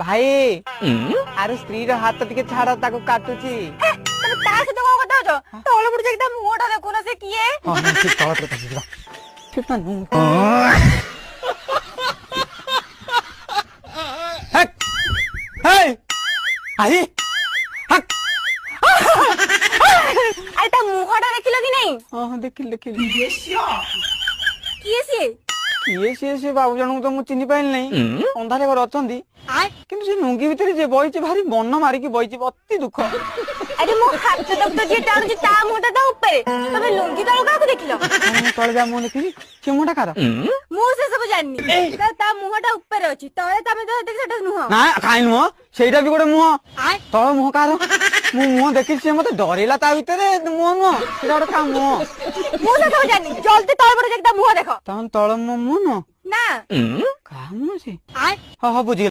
ଭାଇ ଆରେ ସ୍ତ୍ରୀର ହାତ ଟିକେ ଛାଡ ତାକୁ କାଟୁଛି। ତମେ ତା ସହିତ କଣ କଥା ହଉଛ? ତଳ ପଟେ ଯାଇକି ତା ମୁହଁଟା ଦେଖୁନ ସେ କିଏ? ହଁ ହଁ ଠିକ ତଳ ପଟେ ଯିବା। ଠିକ ନା ନୁ ଆଇ ଆରେ ତା ମୁହଁଟା ଦେଖିଲ କି ନାଇଁ? ହଁ ହଁ ଦେଖିଲି ଦେଖିଲି। କିଏ ସିଏ? କିଏ ସିଏ ବାବୁ ଜଣଙ୍କୁ ତ ମୁଁ ଚିହ୍ନି ପାରିଲି ନାହିଁ। ଅନ୍ଧାରେ ଘରେ ଅଛନ୍ତି କିନ୍ତୁ ସେ ଲୁଙ୍ଗି ଭିତରେ ଯେ ବଇଛି ଭାରି ମନ ମାରିକି ବଇଛି ଅତି ଦୁଃଖ। ଆରେ ମୋ ହାତ ତକ ତ ଯିଏ ଟାଣୁଛି ତା ମୁହଁଟା ତା ଉପରେ। ତମେ ଲୁଙ୍ଗି ତଳ କାହାକୁ ଦେଖିଲ? ମୁଁ ତଳେ ଯା ମୁହଁ ଦେଖିଲି ସେ ମୁହଁଟା କାର? ମୁଁ ସେ ସବୁ ଜାଣିନି। ତା ମୁହଁଟା ଉପରେ ଅଛି ତଳେ ତମେ ତ ଦେଖି ସେଟା ନୁହଁ। ନା କାଇଁ ନୁହଁ ସେଇଟା ବି ଗୋଟେ ମୁହଁ। ତଳ ମୁହଁ କାହାର? ମୁଁ ମୁହଁ ଦେଖିଛି ସେ ମତେ ଡରେଇଲା ତା ଭିତରେ ମୁହଁ ନୁହଁ ସେଇଟା ଗୋଟେ କାହା ମୁହଁ। ମୁଁ ସେ ସବୁ ଜାଣିନି। ଜଲ୍ଦି ତଳେ ପଟେ ଯାଇକି ତା ମୁହଁ ଦେଖ। ତଳ ମୁହଁ ନୁହଁ ନା କାହା ମୁହଁ ସେ? ହଁ ହଁ ବୁଝିଗଲି।